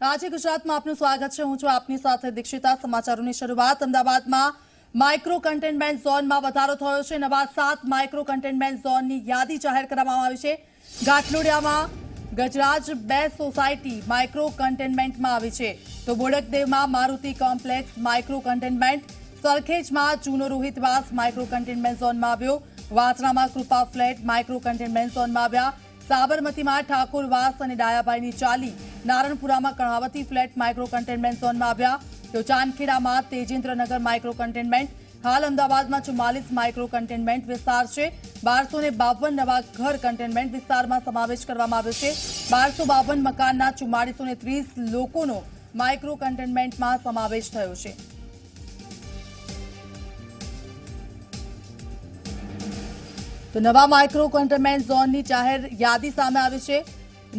આજે ગુજરાતમાં આપનું સ્વાગત છે। હું છું આપની સાથે દીક્ષિતા। સમાચારોની શરૂઆત અમદાવાદમાં માઇક્રો કન્ટેનમેન્ટ ઝોનમાં વધારો થયો છે। નવા 7 માઇક્રો કન્ટેનમેન્ટ ઝોનની યાદી જાહેર કરવામાં આવી છે। ઘાટલોડિયામાં ગજરાજ 2 સોસાયટી માઇક્રો કન્ટેનમેન્ટમાં આવી છે, તો બોડકદેવમાં મારુતિ કોમ્પ્લેક્સ માઇક્રો કન્ટેનમેન્ટ, સરખેજમાં જૂનો રોહિતવાસ માઇક્રો કન્ટેનમેન્ટ ઝોનમાં આવ્યો, વાસણામાં કૃપા ફ્લેટ માઇક્રો કન્ટેનમેન્ટ ઝોનમાં આવ્યા, સાબરમતીમાં ઠાકોરવાસ અને ડાયાભાઈની ચાલી, નારણપુરામાં કર્ણાવતી ફ્લેટ માઇક્રો કન્ટેનમેન્ટ ઝોનમાં આવ્યા, તો ચાંદખેડામાં તેજેન્દ્રનગર માઇક્રો કન્ટેનમેન્ટ। હાલ અમદાવાદમાં 44 માઇક્રો કન્ટેનમેન્ટ વિસ્તાર છે। 1252 નવા ઘર કન્ટેનમેન્ટ વિસ્તારમાં સમાવેશ કરવામાં આવ્યો છે। 1252 મકાનના 4430 લોકોનો માઇક્રો કન્ટેનમેન્ટમાં સમાવેશ થયો છે। તો નવા માઇક્રો કન્ટેનમેન્ટ ઝોનની જાહેર યાદી સામે આવી છે।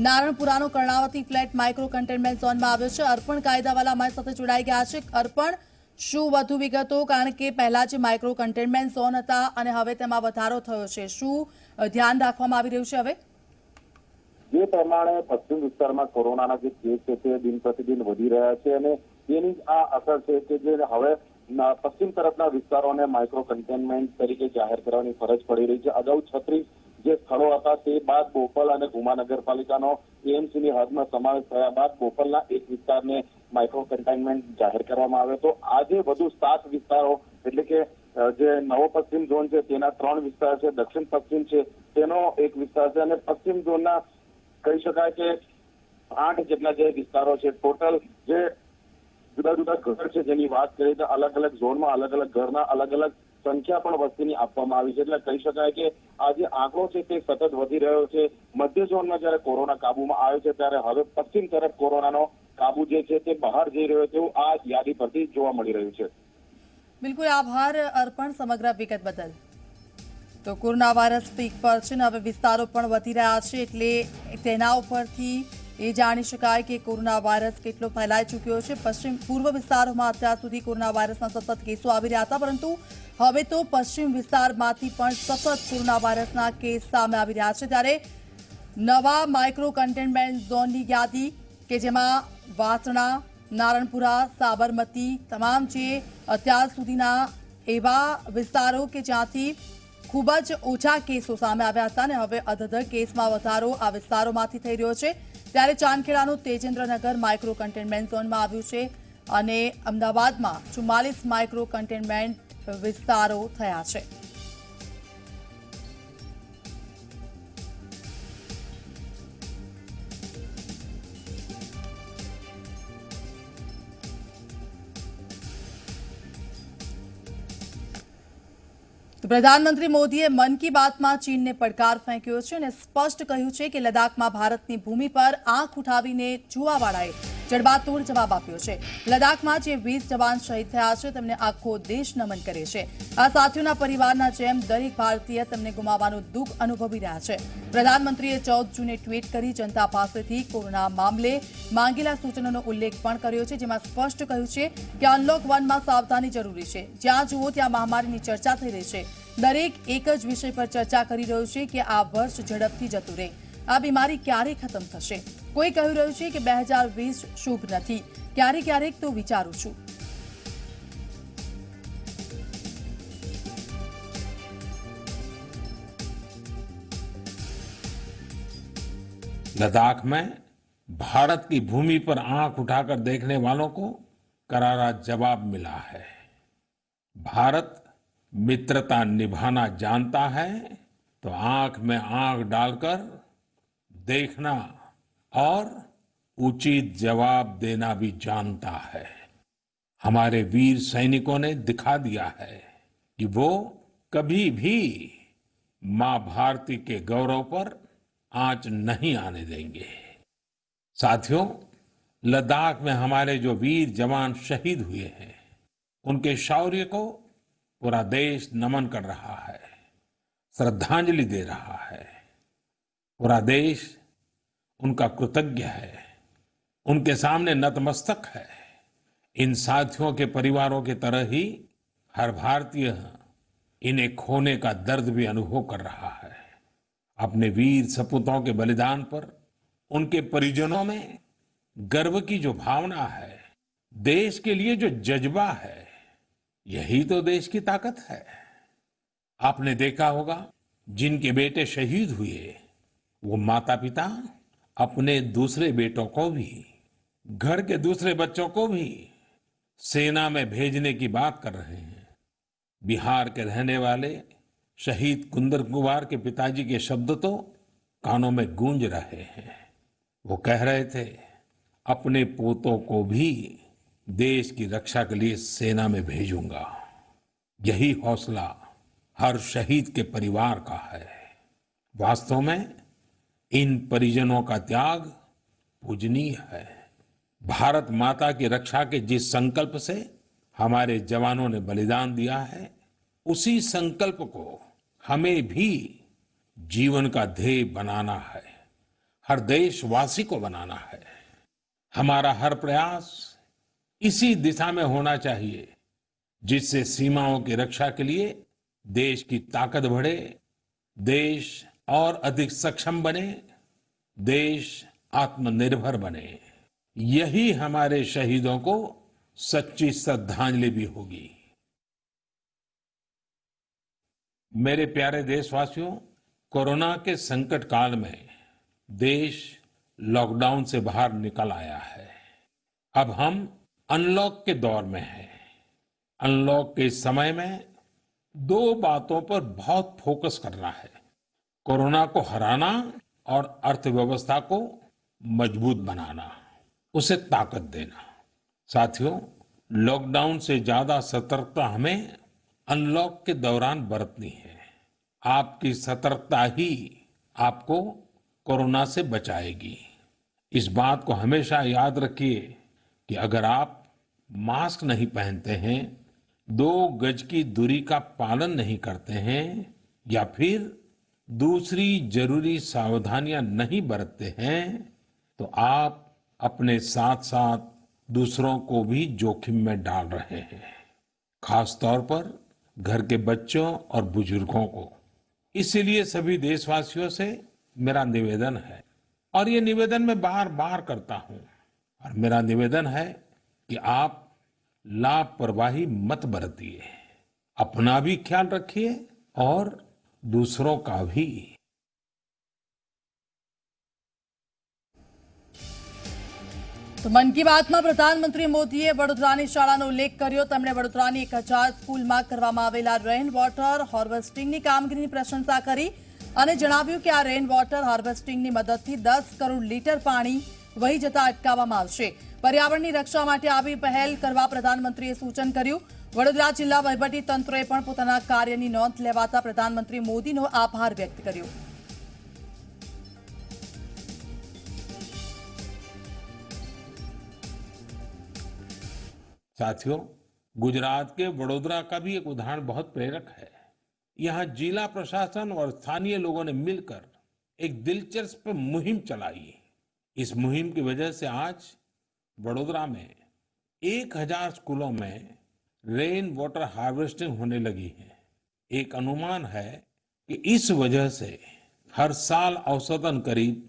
નારણપુરાનો કર્ણાવતી ફ્લેટ માઇક્રો કન્ટેનમેન્ટ ઝોનમાં આવ્યો છે। અર્પણ કાયદાવાલા અમારી સાથે જોડાઈ ગયા છે। અર્પણ, શું વધુ વિગતો? કારણ કે પહેલા જે માઇક્રો કન્ટેનમેન્ટ ઝોન હતા અને હવે તેમાં વધારો થયો છે, શું ધ્યાન રાખવામાં આવી રહ્યું છે? હવે જે પ્રમાણે પશ્ચિમ વિસ્તારમાં કોરોનાના જે કેસ છે તે દિન પ્રતિદિન વધી રહ્યા છે અને તેની આ અસર છે કે જે હવે પશ્ચિમ તરફના વિસ્તારોને માઇક્રો કન્ટેનમેન્ટ તરીકે જાહેર કરવાની ફરજ પડી રહી છે। અગાઉ 36 જે સ્થળો હતા તે બાદ બોપલ અને ગુમા નગરપાલિકાનો એએમસીની હદમાં સમાવેશ થયા બાદ બોપલના એક વિસ્તારને માઇક્રો કન્ટેનમેન્ટ જાહેર કરવામાં આવ્યો। તો આજે વધુ 7 વિસ્તારો એટલે કે જે નવો પશ્ચિમ ઝોન છે તેના 3 વિસ્તાર છે, દક્ષિણ પશ્ચિમ છે તેનો એક વિસ્તાર છે અને પશ્ચિમ ઝોનના કહી શકાય કે 8 જેટલા જે વિસ્તારો છે। ટોટલ જે જુદા જુદા ઘર છે જેની વાત કરીએ તો અલગ અલગ ઝોનમાં અલગ અલગ ઘરના અલગ અલગ સંખ્યા પણ વસ્તીની આપવામાં આવી છે। એટલે કહી શકાય કે આ જે આંકડો છે તે સતત વધી રહ્યો છે। મધ્ય ઝોનમાં જયારે કોરોના કાબુમાં આવ્યો છે ત્યારે હવે પશ્ચિમ તરફ કોરોનાનો કાબુ જે છે તે બહાર જઈ રહ્યો છે એવું આ યાદી પરથી જોવા મળી રહ્યું છે। બિલકુલ, આભાર અર્પણ સમગ્ર વિગત બદલ। તો કોરોના વાયરસ પીક પર છે ને હવે વિસ્તારો પણ વધી રહ્યા છે, એટલે તેના ઉપરથી એ જાણી શકાય કે કોરોના વાયરસ કેટલો ફેલાઈ ચૂક્યો છે। પશ્ચિમ પૂર્વ વિસ્તારોમાં અત્યાર સુધી કોરોના વાયરસના સતત કેસો આવી રહ્યા હતા, પરંતુ હવે તો પશ્ચિમ વિસ્તારમાંથી પણ સતત કોરોના વાયરસના કેસ સામે આવી રહ્યા છે। ત્યારે નવા માઇક્રો કન્ટેનમેન્ટ ઝોનની યાદી કે જેમાં વાસણા, નારણપુરા, સાબરમતી તમામ જે અત્યાર સુધીના એવા વિસ્તારો કે જ્યાંથી ખૂબ જ ઓછા કેસો સામે આવ્યા હતા અને હવે અધધર કેસમાં વધારો આ વિસ્તારોમાંથી થઈ રહ્યો છે। ત્યારે ચાંદખેડાનું તેજેન્દ્રનગર માઇક્રો કન્ટેનમેન્ટ ઝોનમાં આવ્યું છે અને અમદાવાદમાં 44 માઇક્રો કન્ટેનમેન્ટ વિસ્તારો થયા છે। તો પ્રધાનમંત્રી મોદીએ મન કી બાતમાં ચીનને પડકાર ફેંક્યો છે અને સ્પષ્ટ કહ્યું છે કે લદ્દાખમાં ભારતની ભૂમિ પર આંખ ઉઠાવીને જોવાવાળાએ જડબાતોડ જવાબ આપ્યો છે। લદ્દાખમાં જે 20 જવાન શહીદ થયા છે તેમને આખો દેશ નમન કરે છે। આ સાથીઓના પરિવારના જેમ દરેક ભારતીય તેમને ગુમાવવાનું દુઃખ અનુભવી રહ્યા છે। પ્રધાનમંત્રીએ 14 જૂને ટ્વીટ કરી જનતા પાસેથી કોરોના મામલે માંગેલા સૂચનોનો ઉલ્લેખ પણ કર્યો છે, જેમાં સ્પષ્ટ કહ્યું છે કે અનલોક 1માં સાવધાની જરૂરી છે। જ્યાં જુઓ ત્યાં મહામારીની ચર્ચા થઈ રહી છે। દરેક એક જ વિષય પર ચર્ચા કરી રહ્યું છે કે આ વર્ષ ઝડપથી જતું રહે, આ બીમારી ક્યારે ખતમ થશે। કોઈ કહી રહ્યું છે કે 2020 શુભ નથી, ક્યારેક ક્યારેક તો વિચારું છું। लद्दाख में भारत की भूमि पर आंख उठाकर देखने वालों को करारा जवाब मिला है। भारत मित्रता निभाना जानता है तो आंख में आंख डालकर देखना और उचित जवाब देना भी जानता है। हमारे वीर सैनिकों ने दिखा दिया है कि वो कभी भी मां भारती के गौरव पर आंच नहीं आने देंगे। साथियों, लद्दाख में हमारे जो वीर जवान शहीद हुए हैं उनके शौर्य को पूरा देश नमन कर रहा है, श्रद्धांजलि दे रहा है। पूरा देश उनका कृतज्ञ है, उनके सामने नतमस्तक है। इन साथियों के परिवारों की तरह ही हर भारतीय इन्हें खोने का दर्द भी अनुभव कर रहा है। अपने वीर सपूतों के बलिदान पर उनके परिजनों में गर्व की जो भावना है, देश के लिए जो जज्बा है, यही तो देश की ताकत है। आपने देखा होगा, जिनके बेटे शहीद हुए, वो माता पिता अपने दूसरे बेटों को भी, घर के दूसरे बच्चों को भी सेना में भेजने की बात कर रहे हैं। बिहार के रहने वाले शहीद कुंदन कुमार के पिताजी के शब्द तो कानों में गूंज रहे हैं। वो कह रहे थे, अपने पोतों को भी देश की रक्षा के लिए सेना में भेजूंगा। यही हौसला हर शहीद के परिवार का है। वास्तव में इन परिजनों का त्याग पूजनीय है। भारत माता की रक्षा के जिस संकल्प से हमारे जवानों ने बलिदान दिया है, उसी संकल्प को हमें भी जीवन का ध्येय बनाना है, हर देशवासी को बनाना है। हमारा हर प्रयास इसी दिशा में होना चाहिए, जिससे सीमाओं की रक्षा के लिए देश की ताकत बढ़े, देश और अधिक सक्षम बने, देश आत्मनिर्भर बने। यही हमारे शहीदों को सच्ची श्रद्धांजलि भी होगी। मेरे प्यारे देशवासियों, कोरोना के संकट काल में देश लॉकडाउन से बाहर निकल आया है। अब हम अनलॉक के दौर में हैं। अनलॉक के समय में दो बातों पर बहुत फोकस करना है: कोरोना को हराना और अर्थव्यवस्था को मजबूत बनाना, उसे ताकत देना। साथियों, लॉकडाउन से ज्यादा सतर्कता हमें अनलॉक के दौरान बरतनी है। आपकी सतर्कता ही आपको कोरोना से बचाएगी। इस बात को हमेशा याद रखिए कि अगर आप मास्क नहीं पहनते हैं, 2 गज की दूरी का पालन नहीं करते हैं, या फिर दूसरी जरूरी सावधानियां नहीं बरतते हैं, तो आप अपने साथ साथ दूसरों को भी जोखिम में डाल रहे हैं। खास तौर पर घर के बच्चों और बुजुर्गों को। इसीलिए सभी देशवासियों से मेरा निवेदन है, और ये निवेदन मैं बार बार करता हूं, और मेरा निवेदन है कि आप लापरवाही मत बरतिए। अपना भी ख्याल रखिए और दूसरों का भी। તો મન કી બાતમાં પ્રધાનમંત્રી મોદીએ વડોદરાની શાળાનો ઉલ્લેખ કર્યો. તેમણે વડોદરાની 1000 સ્કૂલમાં કરવામાં આવેલા રેઇન વોટર હાર્વેસ્ટિંગની કામગીરીની પ્રશંસા કરી અને જણાવ્યું કે આ રેઇન વોટર હાર્વેસ્ટિંગની મદદથી 10 કરોડ લીટર પાણી વહી જતા અટકાવવામાં આવશે. પર્યાવરણની રક્ષા માટે આવી પહેલ કરવા પ્રધાનમંત્રીએ સૂચન કર્યું. વડોદરા જિલ્લા વહીવટી તંત્રએ પણ પોતાના કાર્યની નોંધ લેવાતા પ્રધાનમંત્રી મોદીનો આભાર વ્યક્ત કર્યો. साथियों, गुजरात के वडोदरा का भी एक उदाहरण बहुत प्रेरक है। यहाँ जिला प्रशासन और स्थानीय लोगों ने मिलकर एक दिलचस्प मुहिम चलाई। इस मुहिम की वजह से आज वडोदरा में 1000 स्कूलों में रेन वाटर हार्वेस्टिंग होने लगी है। एक अनुमान है कि इस वजह से हर साल औसतन करीब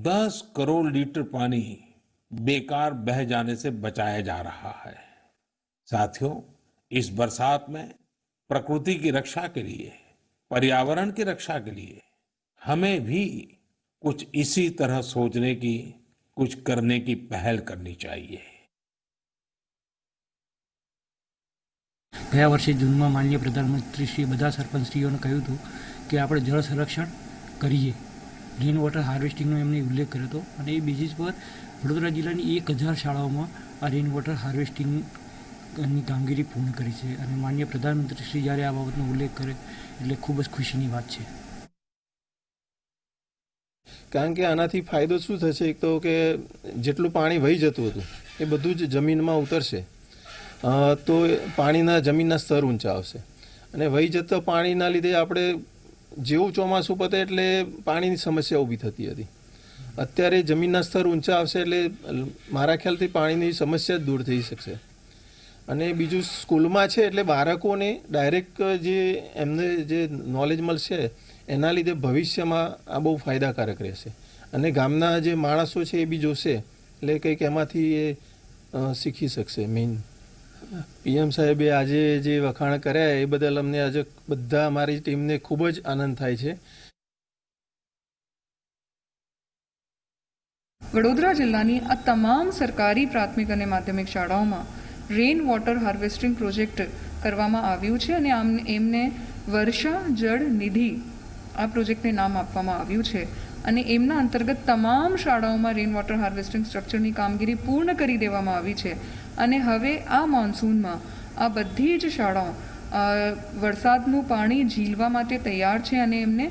10 करोड़ लीटर पानी बेकार बह जाने से बचाया जा रहा है। साथियों, इस बरसात में प्रकृति की रक्षा के लिए, पर्यावरण की रक्षा के लिए हमें भी कुछ इसी तरह सोचने की, कुछ करने की पहल करनी चाहिए। ગયા વર્ષે જૂનમાં માનનીય પ્રધાનમંત્રીશ્રીએ બધા સરપંચશ્રીઓને કહ્યું હતું કે આપણે જળ સંરક્ષણ કરીએ. રેઇન વોટર હાર્વેસ્ટિંગનો એમણે ઉલ્લેખ કર્યો હતો અને એ બેઝિસ પર વડોદરા જિલ્લાની 1000 શાળાઓમાં આ રેઇન વોટર હાર્વેસ્ટિંગની કામગીરી પૂર્ણ કરી છે. અને માનનીય પ્રધાનમંત્રીશ્રી જ્યારે આ બાબતનો ઉલ્લેખ કરે એટલે ખૂબ જ ખુશીની વાત છે. કારણ કે આનાથી ફાયદો શું થશે? એક તો કે જેટલું પાણી વહી જતું હતું એ બધું જ જમીનમાં ઉતરશે, તો પાણીના જમીનના સ્તર ઊંચા આવશે. અને વહી જતા પાણીના લીધે આપણે જેવું ચોમાસું પતે એટલે પાણીની સમસ્યા ઊભી થતી હતી. અત્યારે જમીનના સ્તર ઊંચા આવશે એટલે મારા ખ્યાલથી પાણીની સમસ્યા જ દૂર થઈ શકશે. અને બીજું સ્કૂલમાં છે એટલે બાળકોને ડાયરેક્ટ જે એમને જે નોલેજ મળશે એના લીધે ભવિષ્યમાં આ બહુ ફાયદાકારક રહેશે. અને ગામના જે માણસો છે એ બી જોશે એટલે કંઈક એમાંથી એ શીખી શકશે. મેઇન પીએમ સાહેબે આજે જે વખાણ કર્યા એ બદલ અમને આજે બધા અમારી ટીમને ખૂબ જ આનંદ થાય છે. વડોદરા જિલ્લાની આ તમામ સરકારી પ્રાથમિક અને માધ્યમિક શાળાઓમાં રેન વોટર હાર્વેસ્ટિંગ પ્રોજેક્ટ કરવામાં આવ્યું છે અને એમને વર્ષા જળ નિધિ આ પ્રોજેક્ટને નામ આપવામાં આવ્યું છે અને એમના અંતર્ગત તમામ શાળાઓમાં રેન વોટર હાર્વેસ્ટિંગ સ્ટ્રક્ચરની કામગીરી પૂર્ણ કરી દેવામાં આવી છે અને હવે આ મોન્સૂનમાં આ બધી જ શાળાઓ વરસાદનું પાણી ઝીલવા માટે તૈયાર છે અને એમને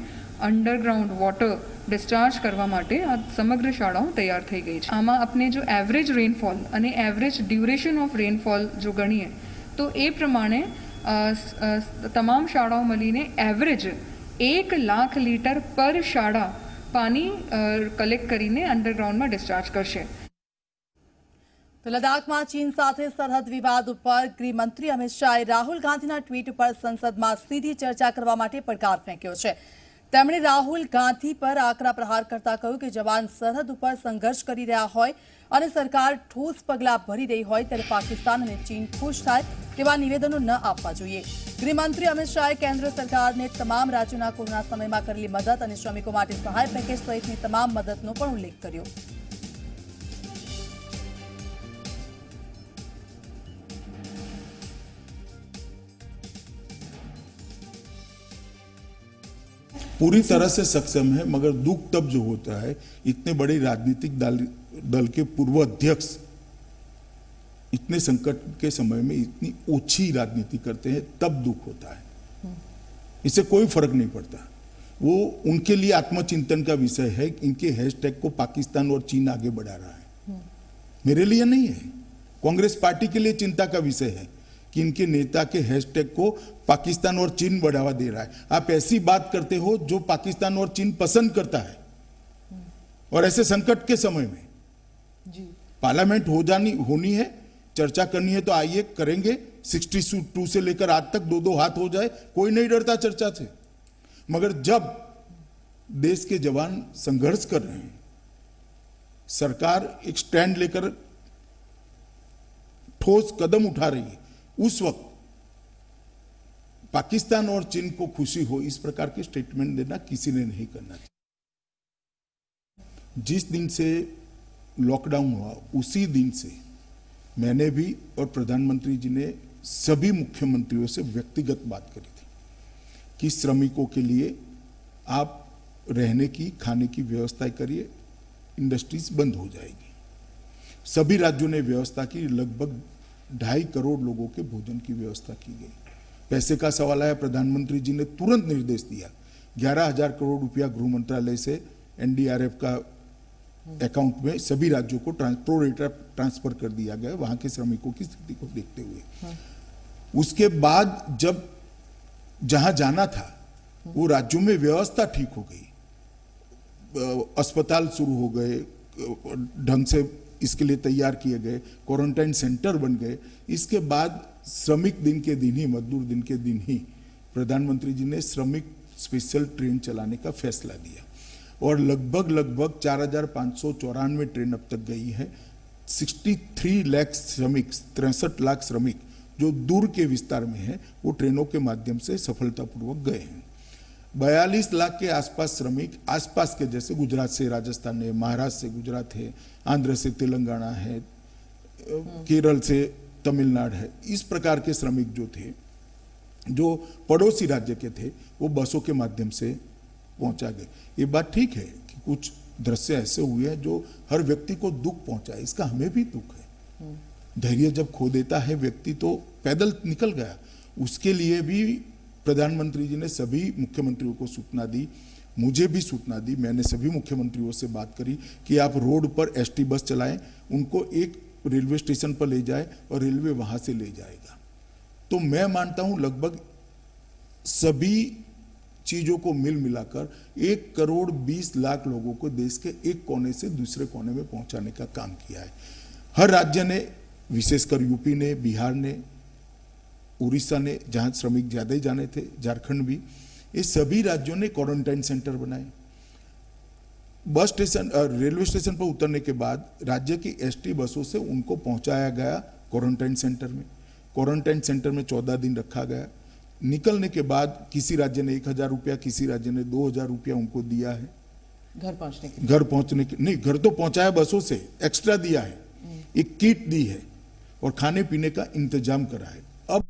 અંડરગ્રાઉન્ડ વોટર ડિસ્ચાર્જ કરવા માટે આ સમગ્ર શાળાઓ તૈયાર થઈ ગઈ છે. આમાં આપણે જો એવરેજ રેનફોલ અને એવરેજ ડ્યુરેશન ઓફ રેનફોલ જો ગણીએ તો એ પ્રમાણે તમામ શાળાઓ મળીને એવરેજ 1 લાખ લીટર પર શાળા પાણી કલેક્ટ કરીને અંડરગ્રાઉન્ડમાં ડિસ્ચાર્જ કરશે. તો લદ્દાખમાં ચીન સાથે સરહદ વિવાદ ઉપર ગૃહમંત્રી અમિત શાહે રાહુલ ગાંધીના ટ્વીટ પર સંસદમાં સીધી ચર્ચા કરવા માટે પડકાર ફેંક્યો છે. તેમણે રાહુલ ગાંધી પર આકરા પ્રહાર કરતા કહ્યું કે જવાન સરહદ ઉપર સંઘર્ષ કરી રહ્યા હોય અને સરકાર ઠોસ પગલાં ભરી રહી હોય ત્યારે પાકિસ્તાન અને ચીન ખુશ થાય તેવા નિવેદનો ન આપવા જોઈએ. ગૃહમંત્રી અમિત શાહે કેન્દ્ર સરકારને તમામ રાજ્યોના કોરોના સમયમાં કરેલી મદદ અને શ્રમિકો માટે સહાય પેકેજ સહિતની તમામ મદદનો પણ ઉલ્લેખ કર્યો. पूरी तरह से सक्षम है, मगर दुख तब जो होता है इतने बड़े राजनीतिक दल के पूर्व अध्यक्ष इतने संकट के समय में इतनी ओछी राजनीति करते हैं, तब दुख होता है. इससे कोई फर्क नहीं पड़ता. वो उनके लिए आत्मचिंतन का विषय है. इनके हैशटैग को पाकिस्तान और चीन आगे बढ़ा रहा है, मेरे लिए नहीं है. कांग्रेस पार्टी के लिए चिंता का विषय है कि इनके नेता के हैशटैग को पाकिस्तान और चीन बढ़ावा दे रहा है. आप ऐसी बात करते हो जो पाकिस्तान और चीन पसंद करता है, और ऐसे संकट के समय में पार्लियामेंट होनी है, चर्चा करनी है तो आइए करेंगे. 62 से लेकर आज तक 2-2 हाथ हो जाए, कोई नहीं डरता चर्चा से. मगर जब देश के जवान संघर्ष कर रहे हैं, सरकार एक स्टैंड लेकर ठोस कदम उठा रही है, उस वक्त पाकिस्तान और चीन को खुशी हो इस प्रकार के स्टेटमेंट देना किसी ने नहीं करना चाहिए. जिस दिन से लॉकडाउन हुआ उसी दिन से मैंने भी और प्रधानमंत्री जी ने सभी मुख्यमंत्रियों से व्यक्तिगत बात करी थी कि श्रमिकों के लिए आप रहने की खाने की व्यवस्था करिए, इंडस्ट्रीज बंद हो जाएगी. सभी राज्यों ने व्यवस्था की. लगभग 2.5 करोड़ लोगों के भोजन की व्यवस्था की गई. पैसे का सवाल आया, प्रधानमंत्री जी ने तुरंत निर्देश दिया. 11,000 करोड़ रुपया गृह मंत्रालय से एनडीआरएफ का अकाउंट में सभी राज्यों को प्रो रेटा ट्रांसफर कर दिया गया वहां के श्रमिकों की स्थिति को देखते हुए. उसके बाद जब जहां जाना था वो राज्यों में व्यवस्था ठीक हो गई, अस्पताल शुरू हो गए, ढंग से इसके लिए तैयार किए गए, क्वारंटाइन सेंटर बन गए. इसके बाद श्रमिक दिन के दिन ही, मजदूर दिन के दिन ही प्रधानमंत्री जी ने श्रमिक स्पेशल ट्रेन चलाने का फैसला दिया और लगभग 4,594 ट्रेन अब तक गई है. 63 लाख श्रमिक, 63 लाख श्रमिक जो दूर के विस्तार में है वो ट्रेनों के माध्यम से सफलतापूर्वक गए हैं. 42 लाख के आसपास श्रमिक आसपास के, जैसे गुजरात से राजस्थान है, महाराष्ट्र से गुजरात है, आंध्र से तेलंगाना है, केरल से तमिलनाडु है, इस प्रकार के श्रमिक जो थे, जो पड़ोसी राज्य के थे, वो बसों के माध्यम से पहुंचा गए. ये बात ठीक है कि कुछ दृश्य ऐसे हुए हैं जो हर व्यक्ति को दुख पहुंचाए, इसका हमें भी दुख है. धैर्य जब खो देता है व्यक्ति तो पैदल निकल गया. उसके लिए भी प्रधानमंत्री जी ने सभी मुख्यमंत्रियों को सूचना दी, मुझे भी सूचना दी. मैंने सभी मुख्यमंत्रियों से बात करी कि आप रोड पर एसटी बस चलाएं, उनको एक रेलवे स्टेशन पर ले जाए और रेलवे वहां से ले जाएगा. तो मैं मानता हूं लगभग सभी चीजों को मिलाकर 1,20 लाख लोगों को देश के एक कोने से दूसरे कोने में पहुंचाने का काम किया है. हर राज्य ने, विशेषकर यूपी ने, बिहार ने, उड़ीसा ने, जहां श्रमिक ज्यादा ही जाने थे, झारखंड भी, ये सभी राज्यों ने क्वारंटाइन सेंटर बनाए. बस स्टेशन रेलवे स्टेशन पर उतरने के बाद राज्य की एसटी बसों से उनको पहुंचाया गया क्वारंटाइन सेंटर में। क्वारंटाइन सेंटर में 14 दिन रखा गया। निकलने के बाद किसी राज्य ने 1,000 रुपया, किसी राज्य ने 2,000 रुपया उनको दिया है घर पहुंचने के घर पहुंचने के। नहीं, घर तो पहुंचाया, बसों से एक्स्ट्रा दिया है, एक किट दी है और खाने पीने का इंतजाम करा है। अब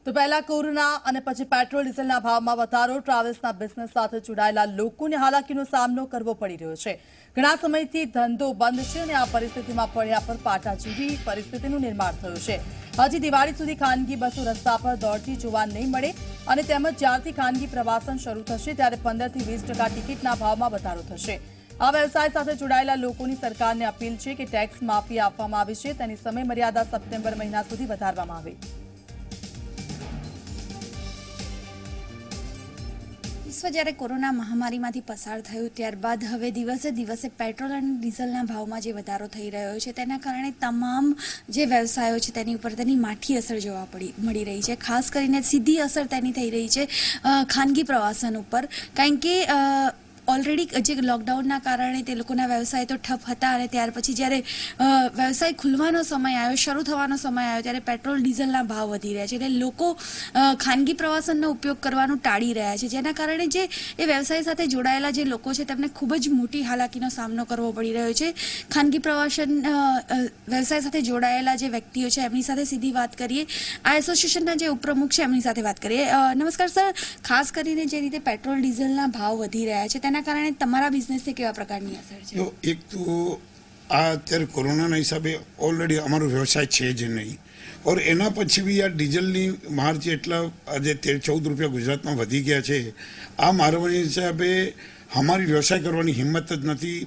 તો પહેલા કોરોના અને પછી પેટ્રોલ ડીઝલના ભાવમાં વધારો ટ્રાવેલ્સના બિઝનેસ સાથે જોડાયેલા લોકોને હાલાકીનો સામનો કરવો પડી રહ્યો છે। ઘણા સમયથી ધંધો બંધ છે અને આ પરિસ્થિતિમાં પડ્યા પર પાટા જેવી પરિસ્થિતિનું નિર્માણ થયું છે। હજી દિવાળી સુધી ખાનગી બસો રસ્તા પર દોડતી જોવા નહીં મળે અને તેમજ જ્યારથી ખાનગી પ્રવાસન શરૂ થશે ત્યારે 15 થી 20% ટિકિટના ભાવમાં વધારો થશે। આ વ્યવસાય સાથે જોડાયેલા લોકોની સરકારને અપીલ છે કે ટેક્સ માફી આપવામાં આવી છે તેની સમય મર્યાદા સપ્ટેમ્બર મહિના સુધી વધારવામાં આવે। વિશ્વ જ્યારે કોરોના મહામારીમાંથી પસાર થયું ત્યારબાદ હવે દિવસે દિવસે પેટ્રોલ અને ડીઝલના ભાવમાં જે વધારો થઈ રહ્યો છે તેના કારણે તમામ જે વ્યવસાયો છે તેની ઉપર તેની માઠી અસર જોવા મળી રહી છે। ખાસ કરીને સીધી અસર તેની થઈ રહી છે ખાનગી પ્રવાસન ઉપર, કારણ કે ઓલરેડી જે લોકડાઉનના કારણે તે લોકોના વ્યવસાય તો ઠપ હતા અને ત્યાર પછી જ્યારે વ્યવસાય ખુલવાનો સમય આવ્યો, શરૂ થવાનો સમય આવ્યો ત્યારે પેટ્રોલ ડીઝલના ભાવ વધી રહ્યા છે, એટલે લોકો ખાનગી પ્રવાસનનો ઉપયોગ કરવાનું ટાળી રહ્યા છે, જેના કારણે જે એ વ્યવસાય સાથે જોડાયેલા જે લોકો છે તેમને ખૂબ જ મોટી હાલાકીનો સામનો કરવો પડી રહ્યો છે। ખાનગી પ્રવાસન વ્યવસાય સાથે જોડાયેલા જે વ્યક્તિઓ છે એમની સાથે સીધી વાત કરીએ। આ એસોસિએશનના જે ઉપપ્રમુખ છે એમની સાથે વાત કરીએ। નમસ્કાર સર, ખાસ કરીને જે રીતે પેટ્રોલ ડીઝલના ભાવ વધી રહ્યા છે તેના કારણે તમારા બિઝનેસને કેવા પ્રકારની અસર છે? જો એક તો આ અત્યારે કોરોનાના હિસાબે ઓલરેડી અમારો વ્યવસાય છે જ નહીં, ઓર એના પછી બી આ ડીઝલની માર જે એટલા આજે 13-14 રૂપિયા ગુજરાતમાં વધી ગયા છે, આ મારવાના હિસાબે અમારી વ્યવસાય કરવાની હિંમત જ નથી,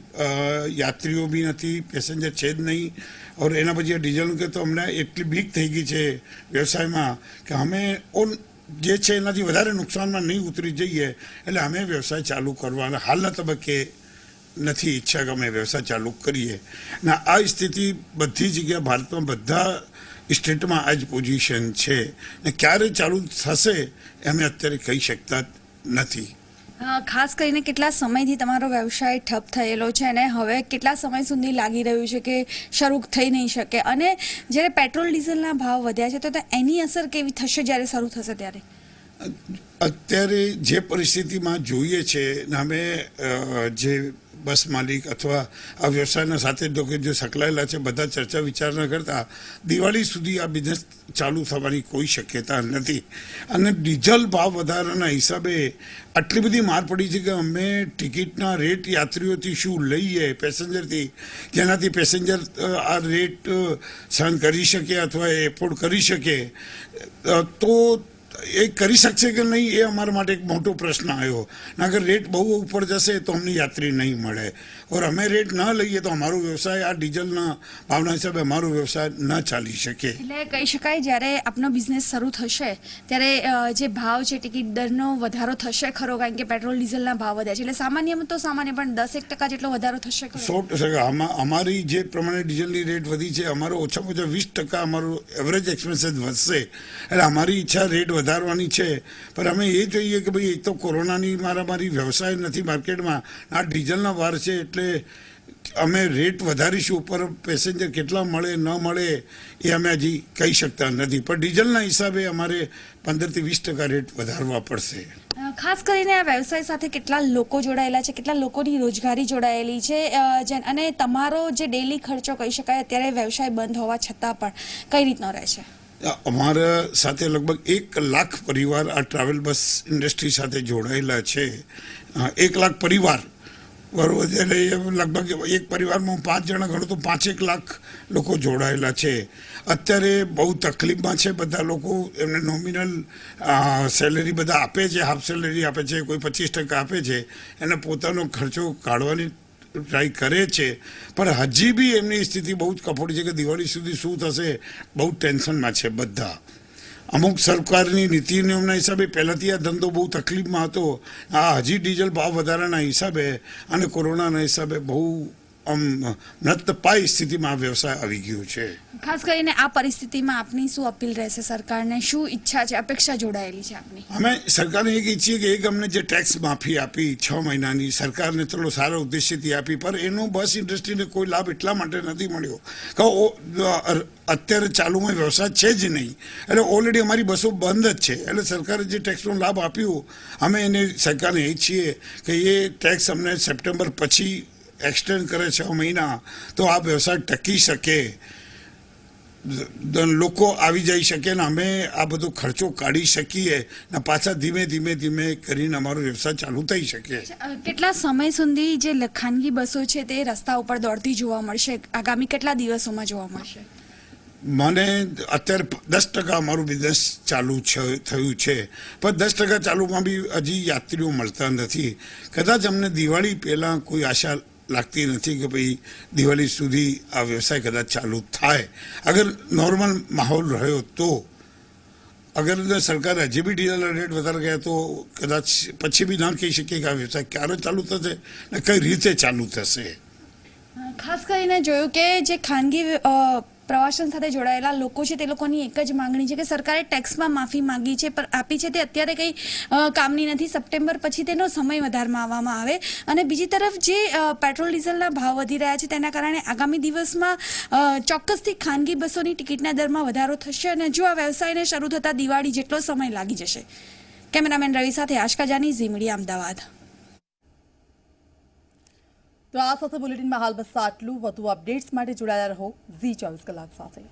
યાત્રીઓ બી નથી, પેસેન્જર છે જ નહીં। ઓર એના પછી આ ડીઝલનું કે તો અમને એટલી બીક થઈ ગઈ છે વ્યવસાયમાં કે અમે જે છે એનાથી વધારે નુકસાનમાં નહીં ઉતરી જઈએ, એટલે અમે વ્યવસાય ચાલુ કરવાના હાલના તબક્કે નથી ઈચ્છા કે અમે વ્યવસાય ચાલુ કરીએ। ને આ સ્થિતિ બધી જગ્યાએ ભારતમાં બધા સ્ટેટમાં આ જ પોઝિશન છે ને ક્યારે ચાલુ થશે એ અમે અત્યારે કહી શકતા નથી। ખાસ કરીને કેટલા સમયથી તમારો વ્યવસાય ઠપ થયેલો છે અને હવે કેટલા સમય સુધી લાગી રહ્યું છે કે શરૂ થઈ નહીં શકે, અને જ્યારે પેટ્રોલ ડીઝલના ભાવ વધ્યા છે તો એની અસર કેવી થશે જ્યારે શરૂ થશે ત્યારે? અત્યારે જે પરિસ્થિતિમાં જોઈએ છે ને અમે જે બસ માલિક અથવા આ વ્યવસાયના સાથે લોકો જે સંકળાયેલા છે બધા ચર્ચા વિચારણા કરતા દિવાળી સુધી આ બિઝનેસ ચાલુ થવાની કોઈ શક્યતા નથી। અને ડીઝલ ભાવ વધારાના હિસાબે આટલી બધી માર પડી છે કે અમે ટિકિટના રેટ યાત્રીઓથી શું લઈએ પેસેન્જરથી, જેનાથી પેસેન્જર આ રેટ સહન કરી શકે અથવા એફોર્ડ કરી શકે, તો એ કરી શકશે કે નહીં એ અમારા માટે એક મોટો પ્રશ્ન આવ્યો। અગર રેટ બહુ ઉપર જશે તો અમને યાત્રી નહીં મળે, ઓર અમે રેટ ન લઈએ તો અમારો વ્યવસાય આ ડીઝલના ભાવના હિસાબે અમારો વ્યવસાય ન ચાલી શકે। એટલે કહી શકાય જ્યારે આપનો બિઝનેસ શરૂ થશે ત્યારે જે ભાવ છે ટિકિટ દરનો વધારો થશે ખરો, કારણ કે પેટ્રોલ ડીઝલના ભાવ વધ્યા છે, એટલે સામાન્યમાં તો સામાન્ય પણ 10% જેટલો વધારો થશે ખરો? 100%। અમારી જે પ્રમાણે ડીઝલની રેટ વધી છે અમારો ઓછામાં ઓછા 20% અમારો એવરેજ એક્સપેન્સીસ વધશે, એટલે અમારી ઈચ્છા રેટ વધારવાની છે। પણ અમે એ જોઈએ કે ભાઈ એક તો કોરોનાની મારામારી વ્યવસાય નથી માર્કેટમાં, આ ડીઝલના વાર છે એટલે અમે રેટ વધારીશું, ઉપર પેસેન્જર કેટલા મળે ન મળે એ અમે હજી કહી શકતા નથી, પણ ડીઝલના હિસાબે અમારે 15 થી 20% રેટ વધારવા પડશે। ખાસ કરીને આ વ્યવસાય સાથે કેટલા લોકો જોડાયેલા છે, કેટલા લોકોની રોજગારી જોડાયેલી છે, અને તમારો જે ડેલી ખર્ચો કહી શકાય અત્યારે વ્યવસાય બંધ હોવા છતાં પણ કઈ રીતનો રહે છે? અમારા સાથે લગભગ 1 લાખ પરિવાર આ ટ્રાવેલ બસ ઇન્ડસ્ટ્રી સાથે જોડાયેલા છે। 1 લાખ પરિવાર બરોબર, એટલે લગભગ એક પરિવારમાં 5 જણા ગણો તો 5-1 લાખ લોકો જોડાયેલા છે। અત્યારે બહુ તકલીફમાં છે બધા લોકો, એમને નોમિનલ સેલેરી બધા આપે છે, હાફ સેલેરી આપે છે, કોઈ 25% આપે છે, એને પોતાનો ખર્ચો કાઢવાની ટ્રાય કરે છે, પણ હજી બી એમની સ્થિતિ બહુ જ કફોડી છે કે દિવાળી સુધી શું થશે બહુ ટેન્શનમાં છે બધા। અમુક સરકારની નીતિ નિયમના હિસાબે પહેલાંથી આ ધંધો બહુ તકલીફમાં હતો, આ હજી ડીઝલ ભાવ વધારાના હિસાબે અને કોરોનાના હિસાબે બહુ મૃતપાય સ્થિતિમાં આ વ્યવસાય આવી ગયો છે. ખાસ કરીને આ પરિસ્થિતિમાં આપની શું અપીલ રહેશે સરકારને? શું ઈચ્છા છે, અપેક્ષા જોડાયેલી છે આપની? અમે સરકારને એક ઈચ્છીએ કે એક અમને જે ટેક્સ માફી આપી 6 મહિનાની, સરકારને થોડો સારો ઉદ્દેશ્યથી આપી, પણ એનો બસ ઇન્ડસ્ટ્રીને કોઈ લાભ એટલા માટે નથી મળ્યો કે અત્યારે ચાલુમાં વ્યવસાય છે જ નહીં, એટલે ઓલરેડી અમારી બસો બંધ જ છે. એટલે સરકારે જે ટેક્સનો લાભ આપ્યો, અમે એને સરકારને ઈચ્છીએ કે એ ટેક્સ અમને સપ્ટેમ્બર પછી એક્સટેન્ડ કરે 6 મહિના, તો આ વ્યવસાય ટકી શકે, લોકો આવી જઈ શકે ને અમે આ બધો ખર્ચો કાઢી શકીએ ને પાછા ધીમે ધીમે ધીમે કરીને અમારો વ્યવસાય ચાલુ થઈ શકે. કેટલા સમય સુધી જે ખાનગી બસો છે તે રસ્તા ઉપર દોડતી જોવા મળશે? આગામી કેટલા દિવસોમાં જોવા મળશે? મને અત્યારે 10% અમારું બિઝનેસ ચાલુ થયું છે, પણ 10% ચાલુમાં બી હજી યાત્રીઓ મળતા નથી. કદાચ અમને દિવાળી પહેલાં કોઈ આશા લાગતી નથી કે ભાઈ દિવાળી સુધી આ વ્યવસાય કદાચ ચાલુ થાય. અગર નોર્મલ માહોલ રહ્યો તો, અગર સરકારે હજી બી ડીઝલના રેટ વધારે ગયા તો કદાચ પછી બી ના કહી શકીએ કે આ વ્યવસાય ક્યારે ચાલુ થશે ને કઈ રીતે ચાલુ થશે. ખાસ કરીને જોયું કે જે ખાનગી પ્રવાસન સાથે જોડાયેલા લોકો છે તે લોકોની એક જ માંગણી છે કે સરકારે ટેક્સમાં માફી માંગી છે પણ આપી છે તે અત્યારે કંઈ કામની નથી. સપ્ટેમ્બર પછી તેનો સમય વધારવામાં આવવામાં આવે. અને બીજી તરફ જે પેટ્રોલ ડીઝલના ભાવ વધી રહ્યા છે તેના કારણે આગામી દિવસમાં ચોક્કસથી ખાનગી બસોની ટિકિટના દરમાં વધારો થશે અને જો આ વ્યવસાયને શરૂ થતાં દિવાળી જેટલો સમય લાગી જશે. કેમેરામેન રવિ સાથે આશકા જાની, ઝી મીડિયા, અમદાવાદ. તો આ સાથે બુલેટિનમાં હાલ બસ આટલું. વધુ અપડેટ્સ માટે જોડાયેલા રહો ઝી 24 કલાક સાથે.